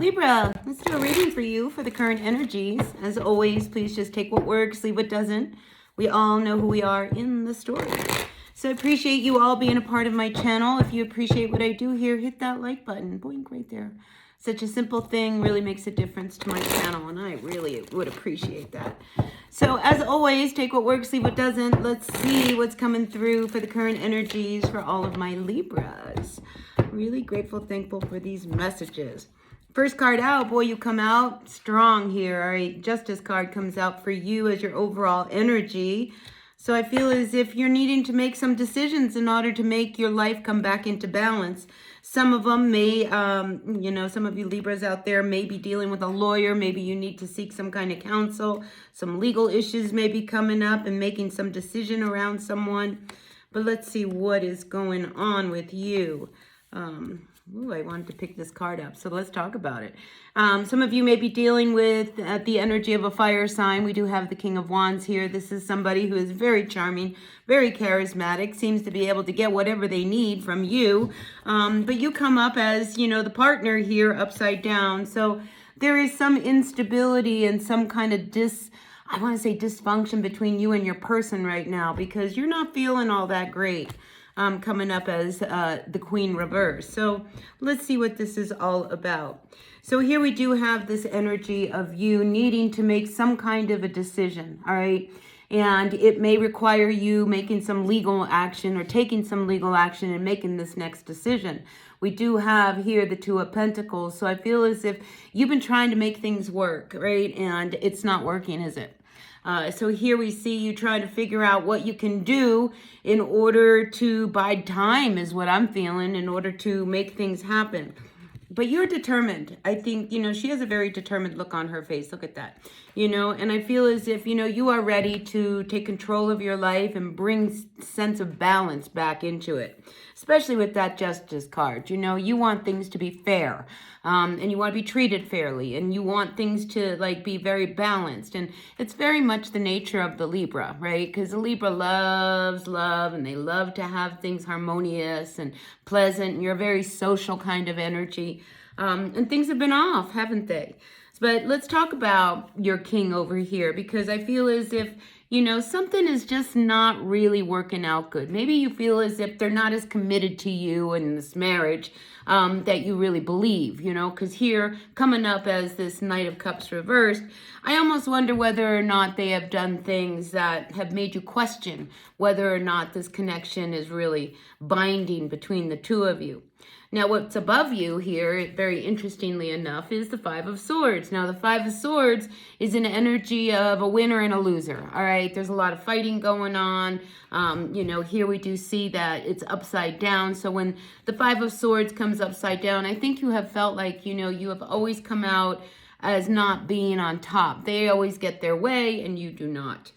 Libra, let's do a reading for you for the current energies. As always, please just take what works, leave what doesn't. We all know who we are in the story. So I appreciate you all being a part of my channel. If you appreciate what I do here, hit that like button. Boink right there. Such a simple thing really makes a difference to my channel, and I really would appreciate that. So as always, take what works, leave what doesn't. Let's see what's coming through for the current energies for all of my Libras. Really grateful, thankful for these messages. First card out, boy, you come out strong here. All right, Justice card comes out for you as your overall energy. So I feel as if you're needing to make some decisions in order to make your life come back into balance. Some of them may, some of you Libras out there may be dealing with a lawyer. Maybe you need to seek some kind of counsel. Some legal issues may be coming up and making some decision around someone. But let's see what is going on with you. I wanted to pick this card up, so let's talk about it. Some of you may be dealing with the energy of a fire sign. We do have the King of Wands here. This is somebody who is very charming, very charismatic, seems to be able to get whatever they need from you. But you come up as, the partner here upside down. So there is some instability and some kind of dysfunction between you and your person right now because you're not feeling all that great. Coming up as the Queen reverse. So let's see what this is all about. So here we do have this energy of you needing to make some kind of a decision, all right? And it may require you making some legal action or taking some legal action and making this next decision. We do have here the Two of Pentacles. So I feel as if you've been trying to make things work, right? And it's not working, is it? So here we see you trying to figure out what you can do in order to bide time is what I'm feeling, in order to make things happen. But you're determined. I think, she has a very determined look on her face. Look at that. And I feel as if, you are ready to take control of your life and bring sense of balance back into it. Especially with that Justice card. You want things to be fair. And you want to be treated fairly. And you want things to, be very balanced. And it's very much the nature of the Libra, right? Because the Libra loves love. And they love to have things harmonious and pleasant. And you're a very social kind of energy. And things have been off, haven't they? But let's talk about your king over here, because I feel as if, something is just not really working out good. Maybe you feel as if they're not as committed to you in this marriage that you really believe, because here coming up as this Knight of Cups reversed, I almost wonder whether or not they have done things that have made you question whether or not this connection is really binding between the two of you. Now, what's above you here, very interestingly enough, is the Five of Swords. Now, the Five of Swords is an energy of a winner and a loser, all right? There's a lot of fighting going on. Here we do see that it's upside down. So when the Five of Swords comes upside down, I think you have felt like, you have always come out as not being on top. They always get their way and you do not.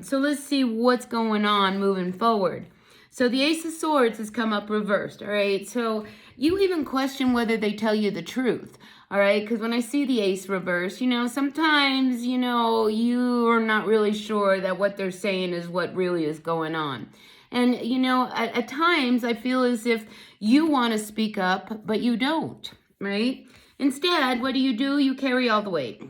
So let's see what's going on moving forward. So the Ace of Swords has come up reversed, all right? So you even question whether they tell you the truth, all right? Because when I see the Ace reversed, sometimes, you are not really sure that what they're saying is what really is going on. And, at times I feel as if you want to speak up, but you don't, right? Instead, what do? You carry all the weight,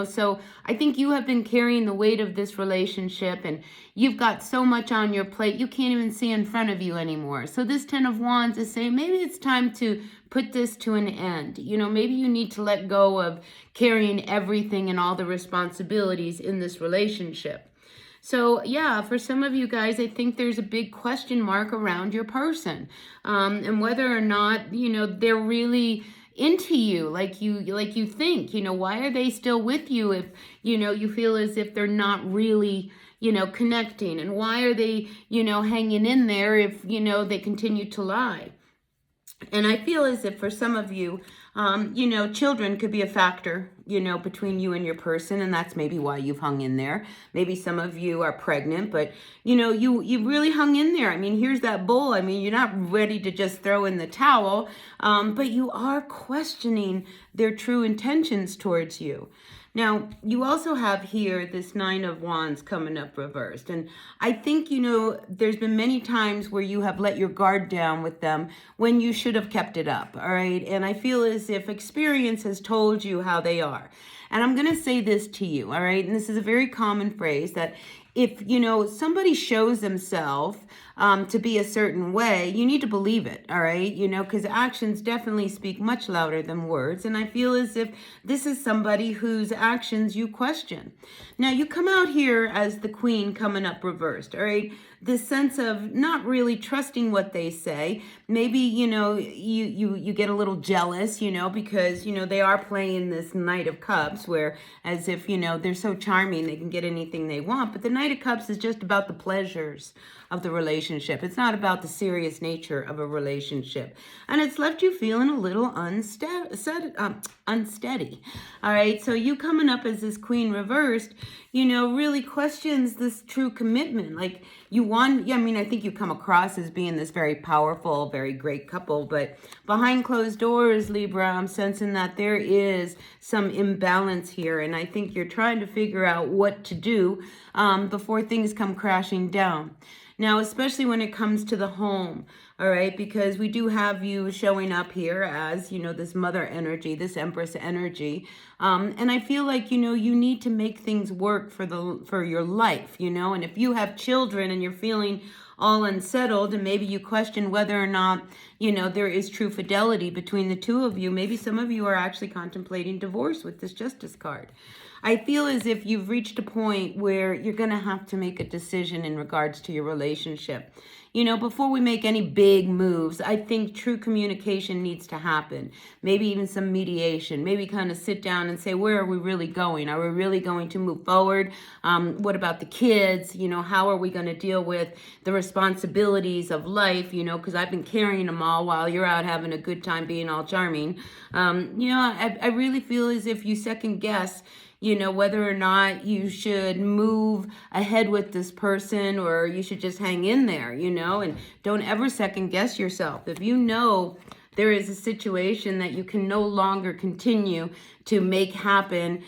So I think you have been carrying the weight of this relationship and you've got so much on your plate, you can't even see in front of you anymore. So this Ten of Wands is saying maybe it's time to put this to an end. Maybe you need to let go of carrying everything and all the responsibilities in this relationship. So, yeah, for some of you guys, I think there's a big question mark around your person and whether or not, they're really into you like you think. Why are they still with you if you feel as if they're not really connecting, and why are they hanging in there if they continue to lie? And I feel as if for some of you children could be a factor between you and your person, and that's maybe why you've hung in there. Maybe some of you are pregnant, but you really hung in there. I mean, here's that bull. I mean, you're not ready to just throw in the towel, but you are questioning their true intentions towards you. Now, you also have here this Nine of Wands coming up reversed. And I think, there's been many times where you have let your guard down with them when you should have kept it up, all right? And I feel as if experience has told you how they are. And I'm going to say this to you, all right? And this is a very common phrase that if, somebody shows themselves to be a certain way, you need to believe it, all right? Because actions definitely speak much louder than words. And I feel as if this is somebody whose actions you question. Now, you come out here as the Queen coming up reversed, all right? This sense of not really trusting what they say. Maybe, you get a little jealous, because, they are playing this Knight of Cups where as if, they're so charming, they can get anything they want. But the Knight of Cups is just about the pleasures of the relationship. It's not about the serious nature of a relationship. And it's left you feeling a little unsteady. All right. So you coming up as this Queen reversed, really questions this true commitment. Like I think you come across as being this very powerful, very great couple, but behind closed doors, Libra, I'm sensing that there is some imbalance here. And I think you're trying to figure out what to do before things come crashing down. Now, especially when it comes to the home, all right, because we do have you showing up here as, this mother energy, this Empress energy. And I feel like, you need to make things work for your life, and if you have children and you're feeling all unsettled and maybe you question whether or not, there is true fidelity between the two of you, maybe some of you are actually contemplating divorce with this Justice card. I feel as if you've reached a point where you're going to have to make a decision in regards to your relationship. Before we make any big moves, I think true communication needs to happen. Maybe even some mediation. Maybe kind of sit down and say, where are we really going? Are we really going to move forward? What about the kids? How are we going to deal with the responsibilities of life? Because I've been carrying them all while you're out having a good time being all charming. I really feel as if you second guess whether or not you should move ahead with this person or you should just hang in there, and don't ever second guess yourself. If there is a situation that you can no longer continue to make happen,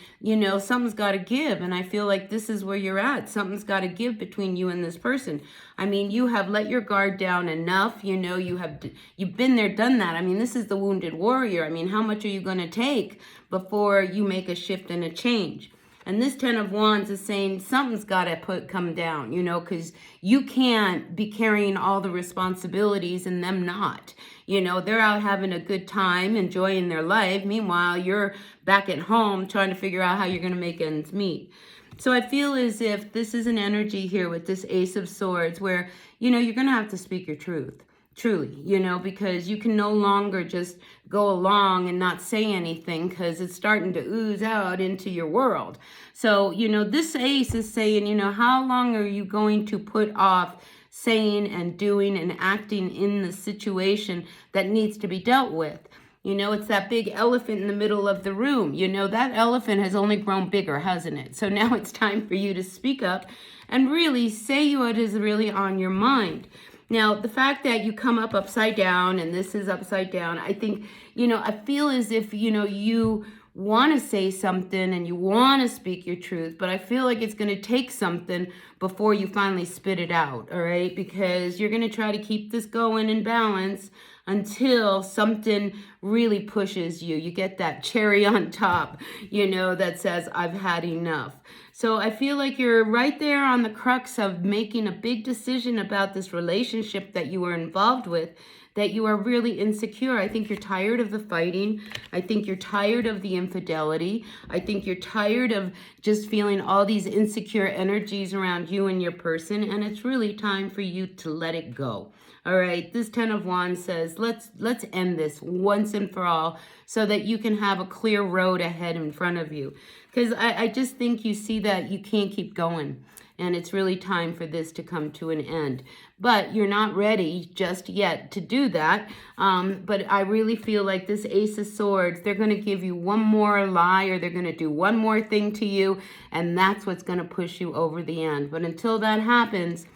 something's got to give. And I feel like this is where you're at. Something's got to give between you and this person. I mean, you have let your guard down enough. You've been there, done that. I mean, this is the wounded warrior. I mean, how much are you going to take before you make a shift and a change? And this Ten of Wands is saying something's got to come down, because you can't be carrying all the responsibilities and them not. They're out having a good time, enjoying their life. Meanwhile, you're back at home trying to figure out how you're going to make ends meet. So I feel as if this is an energy here with this Ace of Swords where, you're going to have to speak your truth. Truly, because you can no longer just go along and not say anything because it's starting to ooze out into your world. So, this ace is saying, how long are you going to put off saying and doing and acting in the situation that needs to be dealt with? It's that big elephant in the middle of the room. That elephant has only grown bigger, hasn't it? So now it's time for you to speak up and really say what is really on your mind. Now, the fact that you come up upside down and this is upside down, I think, I feel as if, you want to say something and you want to speak your truth, but I feel like it's going to take something before you finally spit it out, all right? Because you're going to try to keep this going in balance until something really pushes you. You get that cherry on top, that says, I've had enough. So I feel like you're right there on the crux of making a big decision about this relationship that you were involved with, that you are really insecure. I think you're tired of the fighting. I think you're tired of the infidelity. I think you're tired of just feeling all these insecure energies around you and your person, and it's really time for you to let it go. All right, this Ten of Wands says, let's end this once and for all so that you can have a clear road ahead in front of you. Because I just think you see that you can't keep going. And it's really time for this to come to an end. but you're not ready just yet to do that. But I really feel like this Ace of Swords, they're going to give you one more lie, or they're going to do one more thing to you, and that's what's going to push you over the end. But until that happens,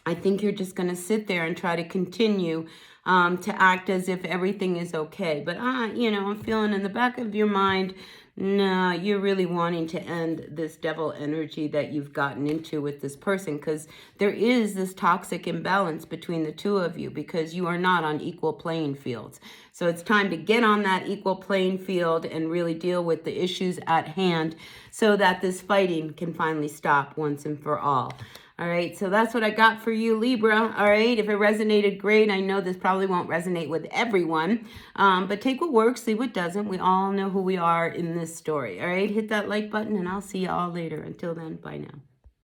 I think you're just going to sit there and try to continue to act as if everything is okay. But, you know, I'm feeling in the back of your mind, no, you're really wanting to end this devil energy that you've gotten into with this person, because there is this toxic imbalance between the two of you, because you are not on equal playing fields. So it's time to get on that equal playing field and really deal with the issues at hand so that this fighting can finally stop once and for all. All right, so that's what I got for you, Libra. All right, if it resonated, great. I know this probably won't resonate with everyone, but take what works, see what doesn't. We all know who we are in this story. All right, hit that like button, and I'll see you all later. Until then, bye now.